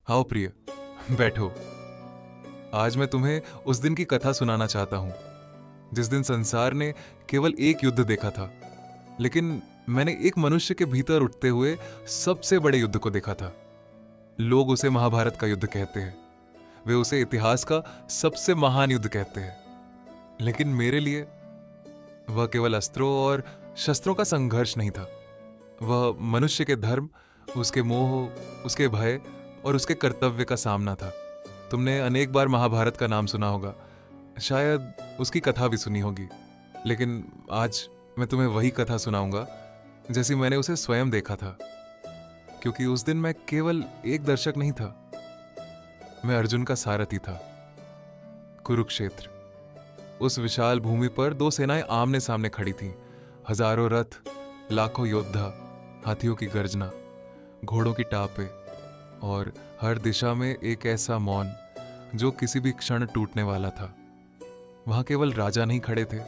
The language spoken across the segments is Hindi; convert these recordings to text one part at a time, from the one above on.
आओ प्रिय, बैठो। आज मैं तुम्हें उस दिन की कथा सुनाना चाहता हूँ जिस दिन संसार ने केवल एक युद्ध देखा था, लेकिन मैंने एक मनुष्य के भीतर उठते हुए सबसे बड़े युद्ध को देखा था। लोग उसे महाभारत का युद्ध कहते हैं, वे उसे इतिहास का सबसे महान युद्ध कहते हैं, लेकिन मेरे लिए वह केवल अस्त्रों और शस्त्रों का संघर्ष नहीं था। वह मनुष्य के धर्म, उसके मोह, उसके भय और उसके कर्तव्य का सामना था। तुमने अनेक बार महाभारत का नाम सुना होगा, शायद उसकी कथा भी सुनी होगी, लेकिन आज मैं तुम्हें वही कथा सुनाऊंगा जैसी मैंने उसे स्वयं देखा था। क्योंकि उस दिन मैं केवल एक दर्शक नहीं था, मैं अर्जुन का सारथी था। कुरुक्षेत्र, उस विशाल भूमि पर दो सेनाएं आमने सामने खड़ी थीं। हजारों रथ, लाखों योद्धा, हाथियों की गर्जना, घोड़ों की टापें और हर दिशा में एक ऐसा मौन जो किसी भी क्षण टूटने वाला था। वहां केवल राजा नहीं खड़े थे,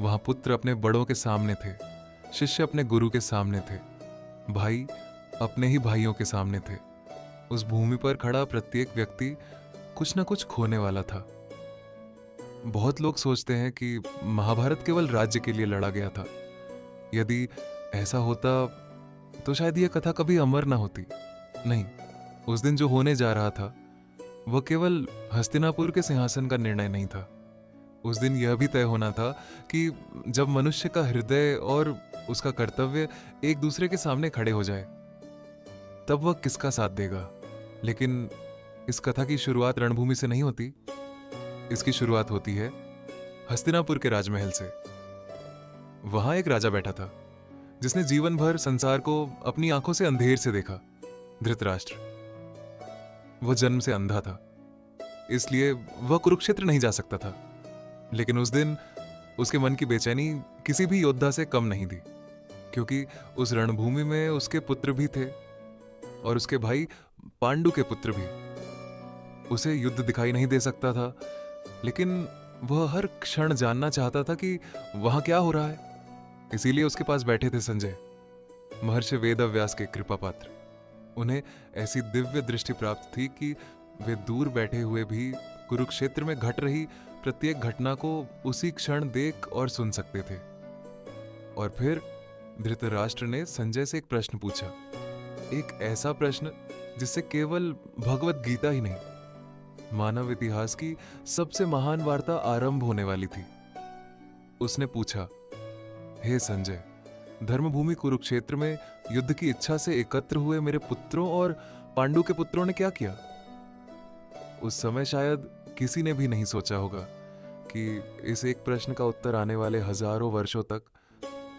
वहां पुत्र अपने बड़ों के सामने थे, शिष्य अपने गुरु के सामने थे, भाई अपने ही भाइयों के सामने थे। उस भूमि पर खड़ा प्रत्येक व्यक्ति कुछ न कुछ खोने वाला था। बहुत लोग सोचते हैं कि महाभारत केवल राज्य के लिए लड़ा गया था। यदि ऐसा होता तो शायद यह कथा कभी अमर ना होती। नहीं, उस दिन जो होने जा रहा था वह केवल हस्तिनापुर के सिंहासन का निर्णय नहीं था। उस दिन यह भी तय होना था कि जब मनुष्य का हृदय और उसका कर्तव्य एक दूसरे के सामने खड़े हो जाए, तब वह किसका साथ देगा। लेकिन इस कथा की शुरुआत रणभूमि से नहीं होती, इसकी शुरुआत होती है हस्तिनापुर के राजमहल से। वहां एक राजा बैठा था जिसने जीवन भर संसार को अपनी आंखों से अंधेर से देखा। धृतराष्ट्र। वह जन्म से अंधा था, इसलिए वह कुरुक्षेत्र नहीं जा सकता था। लेकिन उस दिन उसके मन की बेचैनी किसी भी योद्धा से कम नहीं थी, क्योंकि उस रणभूमि में उसके पुत्र भी थे और उसके भाई पांडु के पुत्र भी। उसे युद्ध दिखाई नहीं दे सकता था, लेकिन वह हर क्षण जानना चाहता था कि वहां क्या हो रहा है। इसीलिए उसके पास बैठे थे संजय, महर्षि वेदव्यास के कृपा पात्र। उन्हें ऐसी दिव्य दृष्टि प्राप्त थी कि वे दूर बैठे हुए भी कुरुक्षेत्र में घट रही प्रत्येक घटना को उसी क्षण देख और सुन सकते थे। और फिर धृतराष्ट्र ने संजय से एक प्रश्न पूछा, एक ऐसा प्रश्न जिससे केवल भगवत गीता ही नहीं, मानव इतिहास की सबसे महान वार्ता आरंभ होने वाली थी। उसने पूछा, हे संजय, धर्मभूमि कुरुक्षेत्र में युद्ध की इच्छा से एकत्र हुए मेरे पुत्रों और पांडु के पुत्रों ने क्या किया? उस समय शायद किसी ने भी नहीं सोचा होगा कि इस एक प्रश्न का उत्तर आने वाले हजारों वर्षों तक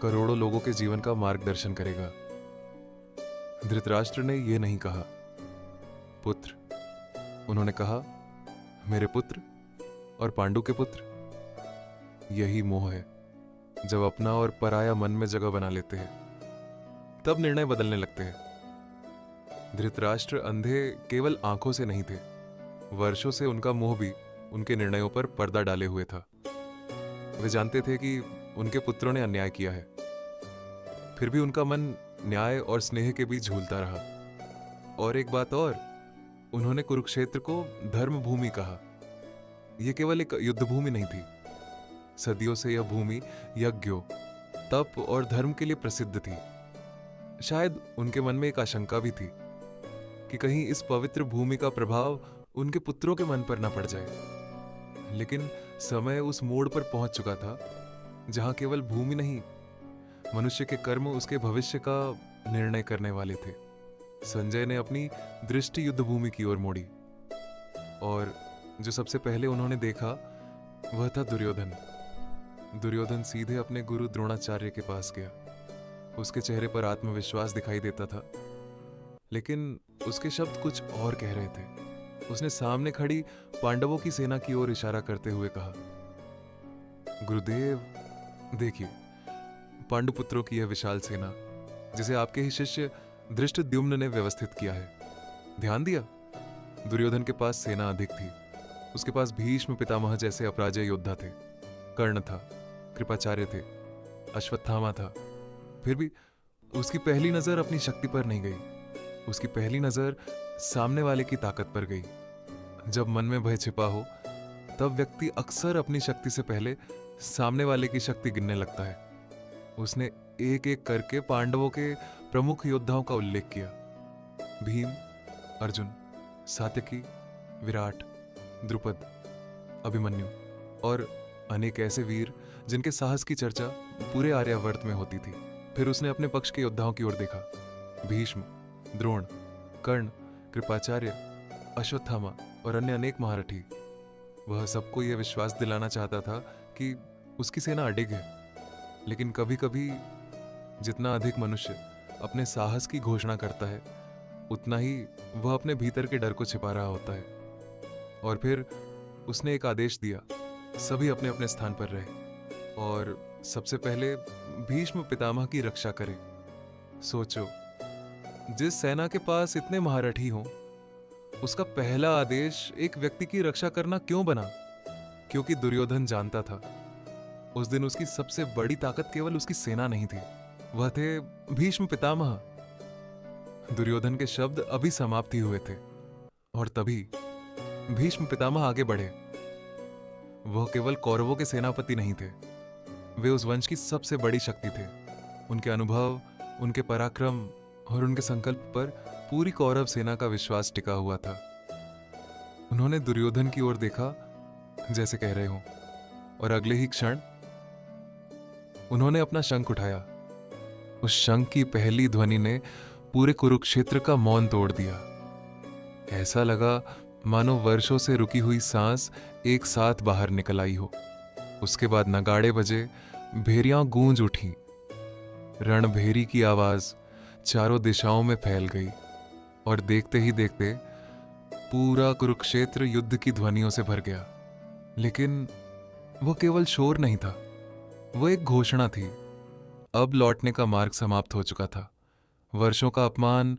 करोड़ों लोगों के जीवन का मार्गदर्शन करेगा। धृतराष्ट्र ने यह नहीं कहा पुत्र, उन्होंने कहा मेरे पुत्र और पांडु के पुत्र। यही मोह है, जब अपना और पराया मन में जगह बना लेते हैं तब निर्णय बदलने लगते हैं। धृतराष्ट्र अंधे केवल आंखों से नहीं थे, वर्षों से उनका मोह भी उनके निर्णयों पर पर्दा डाले हुए था। वे जानते थे कि उनके पुत्रों ने अन्याय किया है, फिर भी उनका मन न्याय और स्नेह के बीच झूलता रहा। और एक बात और, उन्होंने कुरुक्षेत्र को धर्म भूमि कहा। यह केवल एक युद्ध भूमि नहीं थी, सदियों से यह भूमि यज्ञों, तप और धर्म के लिए प्रसिद्ध थी। शायद उनके मन में एक आशंका भी थी कि कहीं इस पवित्र भूमि का प्रभाव उनके पुत्रों के मन पर न पड़ जाए। लेकिन समय उस मोड़ पर पहुंच चुका था जहां केवल भूमि नहीं, मनुष्य के कर्म उसके भविष्य का निर्णय करने वाले थे। संजय ने अपनी दृष्टि युद्ध भूमि की ओर मोड़ी और जो सबसे पहले उन्होंने देखा वह था दुर्योधन। दुर्योधन सीधे अपने गुरु द्रोणाचार्य के पास गया। उसके चेहरे पर आत्मविश्वास दिखाई देता था, लेकिन उसके शब्द कुछ और कह रहे थे। उसने सामने खड़ी पांडवों की सेना की ओर इशारा करते हुए कहा, गुरुदेव देखिए, पांडुपुत्रों की यह विशाल सेना जिसे आपके ही शिष्य धृष्टद्युम्न ने व्यवस्थित किया है। ध्यान दिया, दुर्योधन के पास सेना अधिक थी। उसके पास भीष्म पितामह जैसे अपराजय योद्धा थे, कर्ण था, कृपाचार्य थे, अश्वत्थामा था। फिर भी उसकी पहली नजर अपनी शक्ति पर नहीं गई, उसकी पहली नजर सामने वाले की ताकत पर गई। जब मन में भय छिपा हो तब व्यक्ति अक्सर अपनी शक्ति से पहले सामने वाले की शक्ति गिनने लगता है। उसने एक एक करके पांडवों के प्रमुख योद्धाओं का उल्लेख किया। भीम, अर्जुन, सात्यकी, विराट, द्रुपद, अभिमन्यु और अनेक ऐसे वीर जिनके साहस की चर्चा पूरे आर्यावर्त में होती थी। फिर उसने अपने पक्ष के योद्धाओं की ओर देखा। भीष्म, द्रोण, कर्ण, कृपाचार्य, अश्वत्थामा और अन्य अनेक महारथी। वह सबको यह विश्वास दिलाना चाहता था कि उसकी सेना अडिग है। लेकिन कभी कभी जितना अधिक मनुष्य अपने साहस की घोषणा करता है उतना ही वह अपने भीतर के डर को छिपा रहा होता है। और फिर उसने एक आदेश दिया, सभी अपने अपने स्थान पर रहे और सबसे पहले भीष्म पितामह की रक्षा करें। सोचो, जिस सेना के पास इतने महारथी हों, उसका पहला आदेश एक व्यक्ति की रक्षा करना क्यों बना? क्योंकि दुर्योधन जानता था उस दिन उसकी सबसे बड़ी ताकत केवल उसकी सेना नहीं थी, वह थे भीष्म पितामह। दुर्योधन के शब्द अभी समाप्त ही हुए थे और तभी भीष्म पितामह आगे बढ़े। वह केवल कौरवों के सेनापति नहीं थे, वे उस वंश की सबसे बड़ी शक्ति थे। उनके अनुभव, उनके पराक्रम और उनके संकल्प पर पूरी कौरव सेना का विश्वास टिका हुआ था। उन्होंने दुर्योधन की ओर देखा जैसे कह रहे हो, और अगले ही क्षण उन्होंने अपना शंख उठाया। उस शंख की पहली ध्वनि ने पूरे कुरुक्षेत्र का मौन तोड़ दिया। ऐसा लगा मानो वर्षों से रुकी हुई सांस एक साथ बाहर निकल आई हो। उसके बाद नगाड़े बजे, भेरियां गूंज उठी। रणभेरी की आवाज चारों दिशाओं में फैल गई और देखते ही देखते पूरा कुरुक्षेत्र युद्ध की ध्वनियों से भर गया। लेकिन वो केवल शोर नहीं था, वो एक घोषणा थी। अब लौटने का मार्ग समाप्त हो चुका था। वर्षों का अपमान,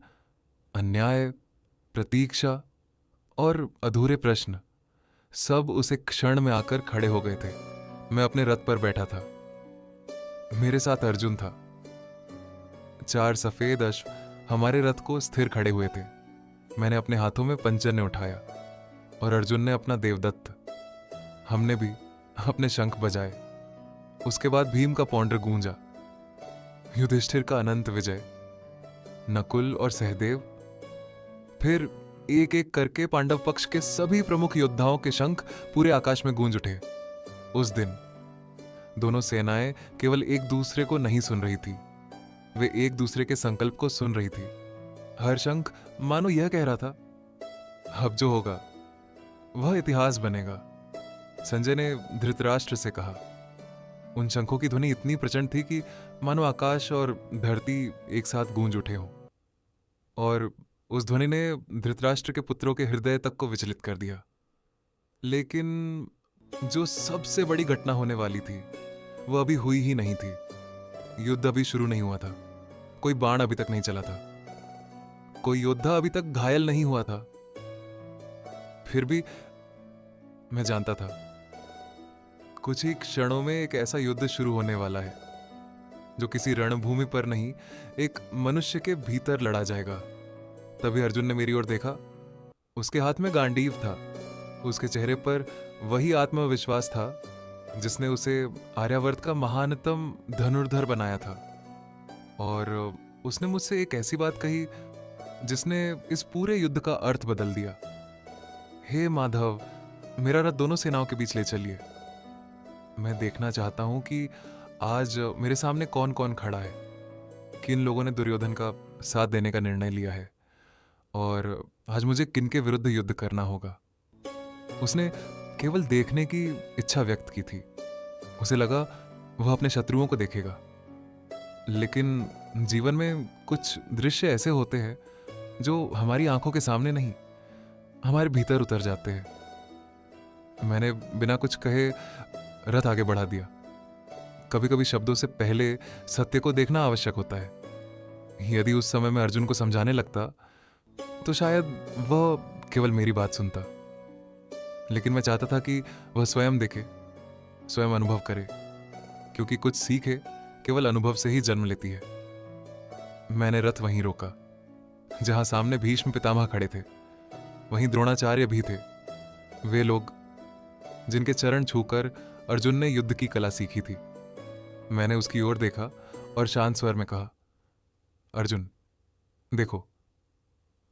अन्याय, प्रतीक्षा और अधूरे प्रश्न सब उसे क्षण में आकर खड़े हो गए थे। मैं अपने रथ पर बैठा था, मेरे साथ अर्जुन था। 4 सफेद अश्व हमारे रथ को स्थिर खड़े हुए थे। मैंने अपने हाथों में पंजन्य उठाया और अर्जुन ने अपना देवदत्त। हमने भी अपने शंख बजाए। उसके बाद भीम का पौंड्र गूंजा, युधिष्ठिर का अनंत विजय, नकुल और सहदेव। फिर एक एक करके पांडव पक्ष के सभी प्रमुख योद्धाओं के शंख पूरे आकाश में गूंज उठे। उस दिन दोनों सेनाएं केवल एक दूसरे को नहीं सुन रही थी, वे एक दूसरे के संकल्प को सुन रही थी। हर शंख मानो यह कह रहा था, अब जो होगा वह इतिहास बनेगा। संजय ने धृतराष्ट्र से कहा। उन शंखों की ध्वनि इतनी प्रचंड थी कि मानो आकाश और धरती एक साथ गूंज उठे हों। और उस ध्वनि ने धृतराष्ट्र के पुत्रों के हृदय तक को विचलित कर दिया। लेकिन जो सबसे बड़ी घटना होने वाली थी वह अभी हुई ही नहीं थी। युद्ध अभी शुरू नहीं हुआ था, कोई बाण अभी तक नहीं चला था, कोई योद्धा अभी तक घायल नहीं हुआ था। फिर भी मैं जानता था कुछ ही क्षणों में एक ऐसा युद्ध शुरू होने वाला है जो किसी रणभूमि पर नहीं, एक मनुष्य के भीतर लड़ा जाएगा। तभी अर्जुन ने मेरी ओर देखा। उसके हाथ में गांडीव था। उसके चेहरे पर वही आत्मविश्वास था जिसने उसे आर्यावर्त का महानतम धनुर्धर बनाया था। और उसने मुझसे एक ऐसी बात कही जिसने इस पूरे युद्ध का अर्थ बदल दिया। हे माधव, मेरा रथ दोनों सेनाओं के बीच ले चलिए। मैं देखना चाहता हूं कि आज मेरे सामने कौन कौन खड़ा है, किन लोगों ने दुर्योधन का साथ देने का निर्णय लिया है और आज मुझे किन के विरुद्ध युद्ध करना होगा। उसने केवल देखने की इच्छा व्यक्त की थी। उसे लगा वह अपने शत्रुओं को देखेगा। लेकिन जीवन में कुछ दृश्य ऐसे होते हैं जो हमारी आंखों के सामने नहीं, हमारे भीतर उतर जाते हैं। मैंने बिना कुछ कहे रथ आगे बढ़ा दिया। कभी कभी शब्दों से पहले सत्य को देखना आवश्यक होता है। यदि उस समय मैं अर्जुन को समझाने लगता तो शायद वह केवल मेरी बात सुनता। लेकिन मैं चाहता था कि वह स्वयं देखे, स्वयं अनुभव करे, क्योंकि कुछ सीखे केवल अनुभव से ही जन्म लेती है। मैंने रथ वहीं रोका। जहां सामने भीष्म पितामह खड़े थे, वहीं द्रोणाचार्य भी थे। वे लोग जिनके चरण छूकर अर्जुन ने युद्ध की कला सीखी थी। मैंने उसकी ओर देखा और शांत स्वर में कहा, अर्जुन देखो,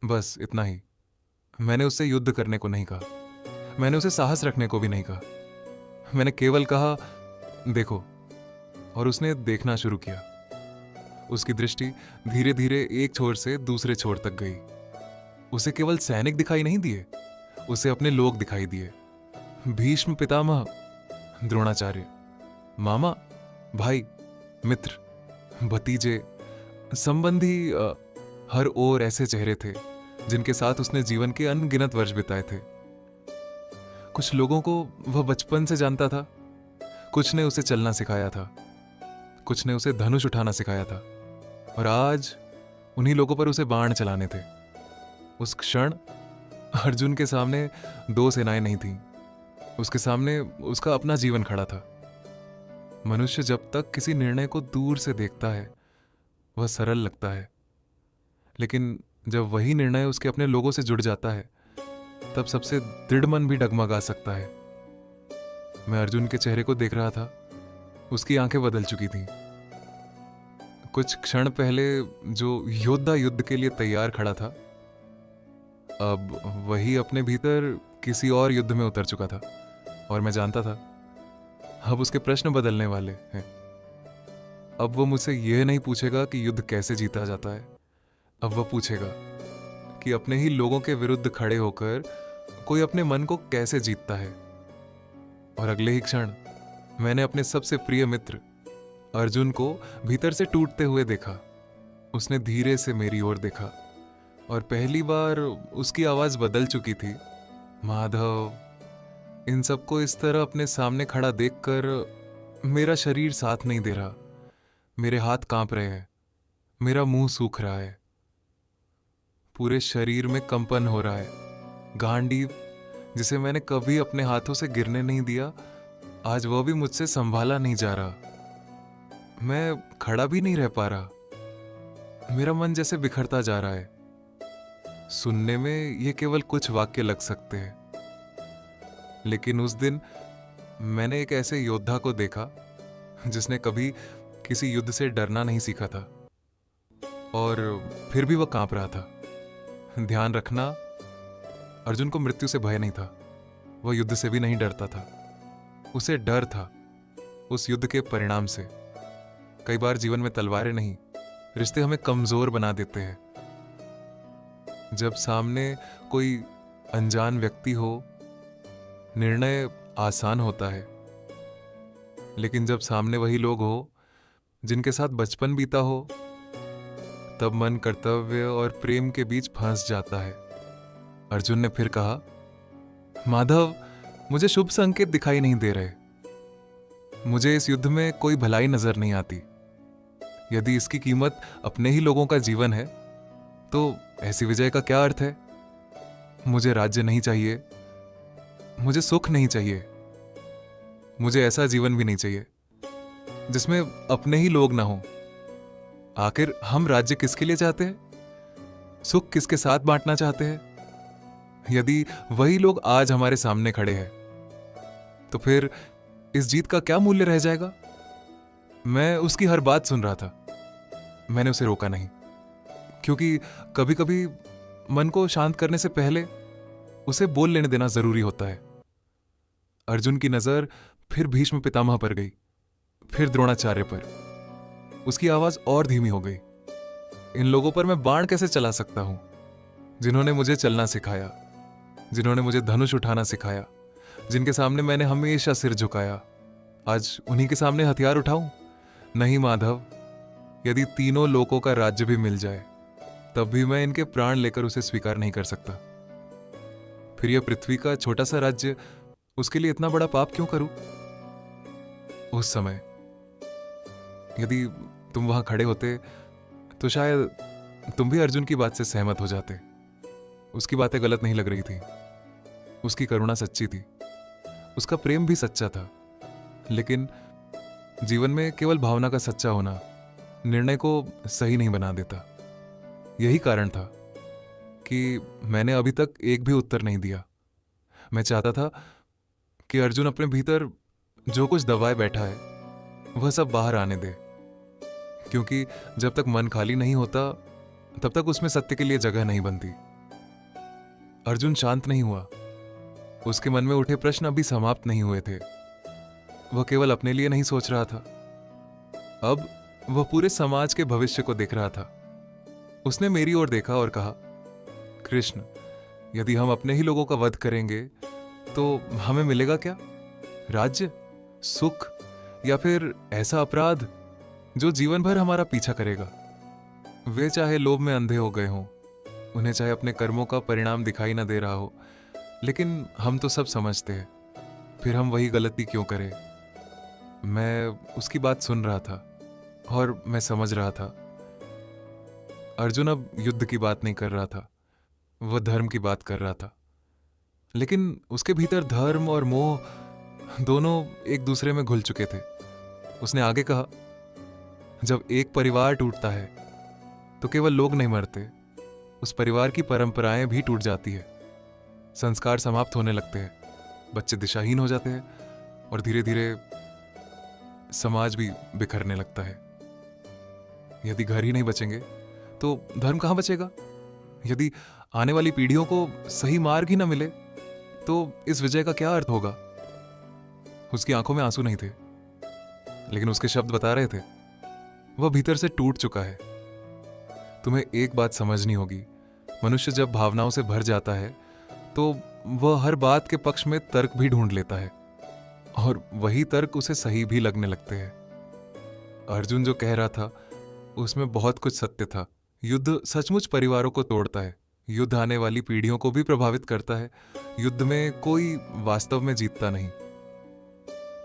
बस इतना ही। मैंने उससे युद्ध करने को नहीं कहा, मैंने उसे साहस रखने को भी नहीं कहा। मैंने केवल कहा देखो, और उसने देखना शुरू किया। उसकी दृष्टि धीरे धीरे एक छोर से दूसरे छोर तक गई। उसे केवल सैनिक दिखाई नहीं दिए, उसे अपने लोग दिखाई दिए। भीष्म पितामह, द्रोणाचार्य, मामा, भाई, मित्र, भतीजे, संबंधी, हर ओर ऐसे चेहरे थे जिनके साथ उसने जीवन के अनगिनत वर्ष बिताए थे। कुछ लोगों को वह बचपन से जानता था, कुछ ने उसे चलना सिखाया था, कुछ ने उसे धनुष उठाना सिखाया था, और आज उन्हीं लोगों पर उसे बाण चलाने थे। उस क्षण अर्जुन के सामने दो सेनाएं नहीं थीं, उसके सामने उसका अपना जीवन खड़ा था। मनुष्य जब तक किसी निर्णय को दूर से देखता है वह सरल लगता है, लेकिन जब वही निर्णय उसके अपने लोगों से जुड़ जाता है तब सबसे दृढ़ मन भी डगमगा सकता है। मैं अर्जुन के चेहरे को देख रहा था, उसकी आंखें बदल चुकी थीं। कुछ क्षण पहले जो योद्धा युद्ध के लिए तैयार खड़ा था, अब वही अपने भीतर किसी और युद्ध में उतर चुका था। और मैं जानता था अब उसके प्रश्न बदलने वाले हैं। अब वो मुझसे यह नहीं पूछेगा कि युद्ध कैसे जीता जाता है, अब वह पूछेगा कि अपने ही लोगों के विरुद्ध खड़े होकर कोई अपने मन को कैसे जीतता है। और अगले ही क्षण मैंने अपने सबसे प्रिय मित्र अर्जुन को भीतर से टूटते हुए देखा। उसने धीरे से मेरी ओर देखा और पहली बार उसकी आवाज बदल चुकी थी। माधव, इन सबको इस तरह अपने सामने खड़ा देखकर मेरा शरीर साथ नहीं दे रहा। मेरे हाथ कांप रहे हैं, मेरा मुंह सूख रहा है, पूरे शरीर में कंपन हो रहा है। गांडीव, जिसे मैंने कभी अपने हाथों से गिरने नहीं दिया, आज वह भी मुझसे संभाला नहीं जा रहा। मैं खड़ा भी नहीं रह पा रहा। मेरा मन जैसे बिखरता जा रहा है। सुनने में ये केवल कुछ वाक्य लग सकते हैं, लेकिन उस दिन मैंने एक ऐसे योद्धा को देखा जिसने कभी किसी युद्ध से डरना नहीं सीखा था, और फिर भी वह कांप रहा था। ध्यान रखना, अर्जुन को मृत्यु से भय नहीं था, वह युद्ध से भी नहीं डरता था। उसे डर था उस युद्ध के परिणाम से। कई बार जीवन में तलवारें नहीं, रिश्ते हमें कमजोर बना देते हैं। जब सामने कोई अनजान व्यक्ति हो, निर्णय आसान होता है, लेकिन जब सामने वही लोग हो जिनके साथ बचपन बीता हो, तब मन कर्तव्य और प्रेम के बीच फंस जाता है। अर्जुन ने फिर कहा, माधव, मुझे शुभ संकेत दिखाई नहीं दे रहे। मुझे इस युद्ध में कोई भलाई नजर नहीं आती। यदि इसकी कीमत अपने ही लोगों का जीवन है, तो ऐसी विजय का क्या अर्थ है? मुझे राज्य नहीं चाहिए, मुझे सुख नहीं चाहिए, मुझे ऐसा जीवन भी नहीं चाहिए जिसमें अपने ही लोग ना हो। आखिर हम राज्य किसके लिए चाहते हैं? सुख किसके साथ बांटना चाहते हैं? यदि वही लोग आज हमारे सामने खड़े हैं, तो फिर इस जीत का क्या मूल्य रह जाएगा? मैं उसकी हर बात सुन रहा था। मैंने उसे रोका नहीं, क्योंकि कभी कभी मन को शांत करने से पहले उसे बोल लेने देना जरूरी होता है। अर्जुन की नजर फिर भीष्म पितामह पर गई, फिर द्रोणाचार्य पर। उसकी आवाज और धीमी हो गई। इन लोगों पर मैं बाण कैसे चला सकता हूं, जिन्होंने मुझे चलना सिखाया, जिन्होंने मुझे धनुष उठाना सिखाया, जिनके सामने मैंने हमेशा सिर झुकाया। आज उन्हीं के सामने हथियार उठाऊं? नहीं माधव, यदि तीनों लोकों का राज्य भी मिल जाए, तब भी मैं इनके प्राण लेकर उसे स्वीकार नहीं कर सकता। फिर यह पृथ्वी का छोटा सा राज्य, उसके लिए इतना बड़ा पाप क्यों करूं? उस समय यदि तुम वहां खड़े होते, तो शायद तुम भी अर्जुन की बात से सहमत हो जाते। उसकी बातें गलत नहीं लग रही थी, उसकी करुणा सच्ची थी, उसका प्रेम भी सच्चा था। लेकिन जीवन में केवल भावना का सच्चा होना निर्णय को सही नहीं बना देता। यही कारण था कि मैंने अभी तक एक भी उत्तर नहीं दिया। मैं चाहता था कि अर्जुन अपने भीतर जो कुछ दबाए बैठा है वह सब बाहर आने दे, क्योंकि जब तक मन खाली नहीं होता तब तक उसमें सत्य के लिए जगह नहीं बनती। अर्जुन शांत नहीं हुआ। उसके मन में उठे प्रश्न अभी समाप्त नहीं हुए थे। वह केवल अपने लिए नहीं सोच रहा था, अब वह पूरे समाज के भविष्य को देख रहा था। उसने मेरी ओर देखा और कहा, कृष्ण, यदि हम अपने ही लोगों का वध करेंगे तो हमें मिलेगा क्या? राज्य, सुख, या फिर ऐसा अपराध जो जीवन भर हमारा पीछा करेगा? वे चाहे लोभ में अंधे हो गए हों, उन्हें चाहे अपने कर्मों का परिणाम दिखाई ना दे रहा हो, लेकिन हम तो सब समझते हैं, फिर हम वही गलती क्यों करें? मैं उसकी बात सुन रहा था और मैं समझ रहा था। अर्जुन अब युद्ध की बात नहीं कर रहा था, वह धर्म की बात कर रहा था। लेकिन उसके भीतर धर्म और मोह दोनों एक दूसरे में घुल चुके थे। उसने आगे कहा, जब एक परिवार टूटता है तो केवल लोग नहीं मरते, उस परिवार की परंपराएं भी टूट जाती है। संस्कार समाप्त होने लगते हैं, बच्चे दिशाहीन हो जाते हैं और धीरे धीरे समाज भी बिखरने लगता है। यदि घर ही नहीं बचेंगे तो धर्म कहां बचेगा? यदि आने वाली पीढ़ियों को सही मार्ग ही ना मिले तो इस विजय का क्या अर्थ होगा? उसकी आंखों में आंसू नहीं थे, लेकिन उसके शब्द बता रहे थे, वह भीतर से टूट चुका है। तुम्हें एक बात समझनी होगी, मनुष्य जब भावनाओं से भर जाता है तो वह हर बात के पक्ष में तर्क भी ढूंढ लेता है, और वही तर्क उसे सही भी लगने लगते हैं। अर्जुन जो कह रहा था उसमें बहुत कुछ सत्य था। युद्ध सचमुच परिवारों को तोड़ता है, युद्ध आने वाली पीढ़ियों को भी प्रभावित करता है। युद्ध में कोई वास्तव में जीतता नहीं,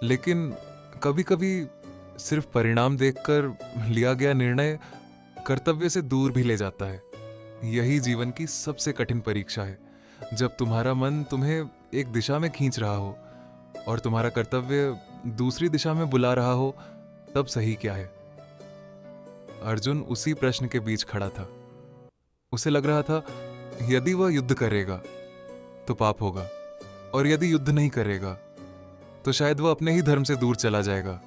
लेकिन कभी कभी सिर्फ परिणाम देखकर लिया गया निर्णय कर्तव्य से दूर भी ले जाता है। यही जीवन की सबसे कठिन परीक्षा है, जब तुम्हारा मन तुम्हें एक दिशा में खींच रहा हो और तुम्हारा कर्तव्य दूसरी दिशा में बुला रहा हो, तब सही क्या है? अर्जुन उसी प्रश्न के बीच खड़ा था। उसे लग रहा था, यदि वह युद्ध करेगा तो पाप होगा, और यदि युद्ध नहीं करेगा तो शायद वह अपने ही धर्म से दूर चला जाएगा।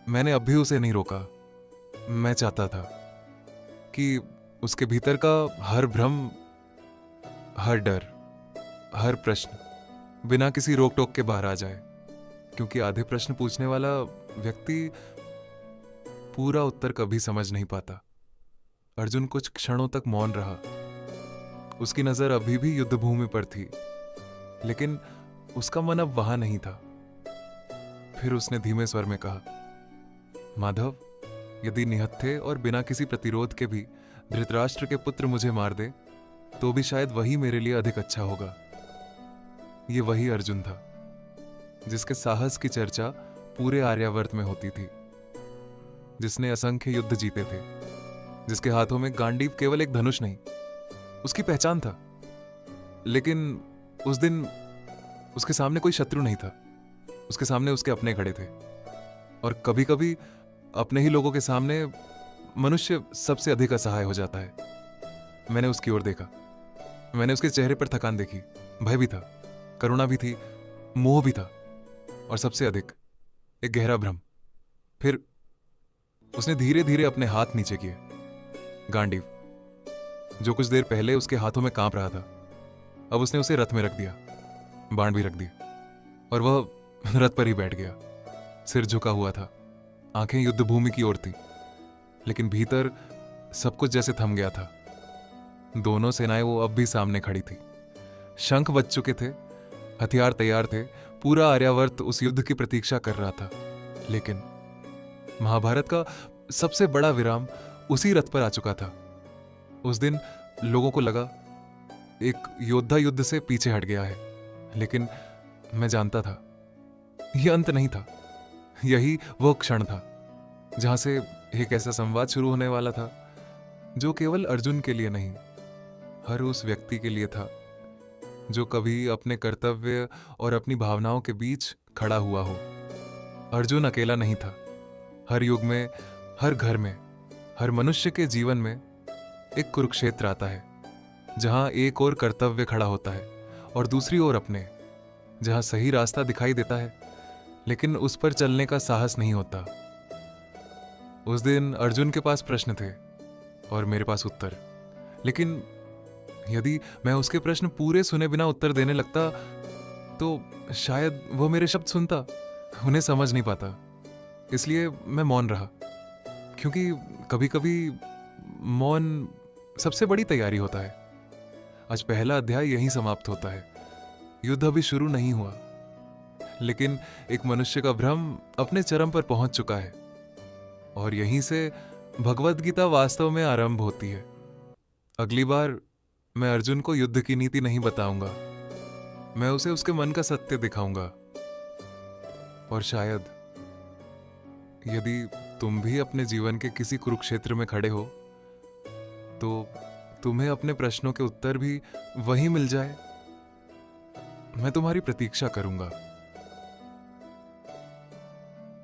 मैंने अब भी उसे नहीं रोका। मैं चाहता था कि उसके भीतर का हर भ्रम, हर डर, हर प्रश्न बिना किसी रोक टोक के बाहर आ जाए, क्योंकि आधे प्रश्न पूछने वाला व्यक्ति पूरा उत्तर कभी समझ नहीं पाता। अर्जुन कुछ क्षणों तक मौन रहा। उसकी नजर अभी भी युद्ध भूमि पर थी, लेकिन उसका मन अब वहां नहीं था। फिर उसने धीमे स्वर में कहा, माधव, यदि निहत्थे और बिना किसी प्रतिरोध के भी धृतराष्ट्र के पुत्र मुझे मार दे तो भी शायद वही मेरे लिए अधिक अच्छा होगा। ये वही अर्जुन था जिसके साहस की चर्चा पूरे आर्यावर्त में होती थी, जिसने असंख्य युद्ध जीते थे, जिसके हाथों में गांडीव केवल एक धनुष नहीं, उसकी पहचान था। लेकिन उस दिन उसके सामने कोई शत्रु नहीं था, उसके सामने उसके अपने खड़े थे। और कभी कभी अपने ही लोगों के सामने मनुष्य सबसे अधिक असहाय हो जाता है। मैंने उसकी ओर देखा, मैंने उसके चेहरे पर थकान देखी, भय भी था, करुणा भी थी, मोह भी था, और सबसे अधिक एक गहरा भ्रम। फिर उसने धीरे धीरे अपने हाथ नीचे किए। गांडीव, जो कुछ देर पहले उसके हाथों में कांप रहा था, अब उसने उसे रथ में रख दिया, बाण भी रख दिया, और वह रथ पर ही बैठ गया। सिर झुका हुआ था, आंखें युद्ध भूमि की ओर थी, लेकिन भीतर सब कुछ जैसे थम गया था। दोनों सेनाएं वो अब भी सामने खड़ी थी। शंख बज चुके थे, हथियार तैयार थे, पूरा आर्यावर्त उस युद्ध की प्रतीक्षा कर रहा था। लेकिन महाभारत का सबसे बड़ा विराम उसी रथ पर आ चुका था। उस दिन लोगों को लगा एक योद्धा युद्ध से पीछे हट गया है, लेकिन मैं जानता था यह अंत नहीं था। यही वो क्षण था जहां से एक ऐसा संवाद शुरू होने वाला था जो केवल अर्जुन के लिए नहीं, हर उस व्यक्ति के लिए था जो कभी अपने कर्तव्य और अपनी भावनाओं के बीच खड़ा हुआ हो। अर्जुन अकेला नहीं था। हर युग में, हर घर में, हर मनुष्य के जीवन में एक कुरुक्षेत्र आता है, जहां एक ओर कर्तव्य खड़ा होता है और दूसरी ओर अपने, जहां सही रास्ता दिखाई देता है लेकिन उस पर चलने का साहस नहीं होता। उस दिन अर्जुन के पास प्रश्न थे और मेरे पास उत्तर, लेकिन यदि मैं उसके प्रश्न पूरे सुने बिना उत्तर देने लगता तो शायद वो मेरे शब्द सुनता, उन्हें समझ नहीं पाता। इसलिए मैं मौन रहा, क्योंकि कभी कभी मौन सबसे बड़ी तैयारी होता है। आज पहला अध्याय यहीं समाप्त होता है। युद्ध अभी शुरू नहीं हुआ, लेकिन एक मनुष्य का भ्रम अपने चरम पर पहुंच चुका है और यहीं से भगवत गीता वास्तव में आरंभ होती है। अगली बार मैं अर्जुन को युद्ध की नीति नहीं बताऊंगा, मैं उसे उसके मन का सत्य दिखाऊंगा। और शायद यदि तुम भी अपने जीवन के किसी कुरुक्षेत्र में खड़े हो तो तुम्हें अपने प्रश्नों के उत्तर भी वहीं मिल जाए। मैं तुम्हारी प्रतीक्षा करूंगा।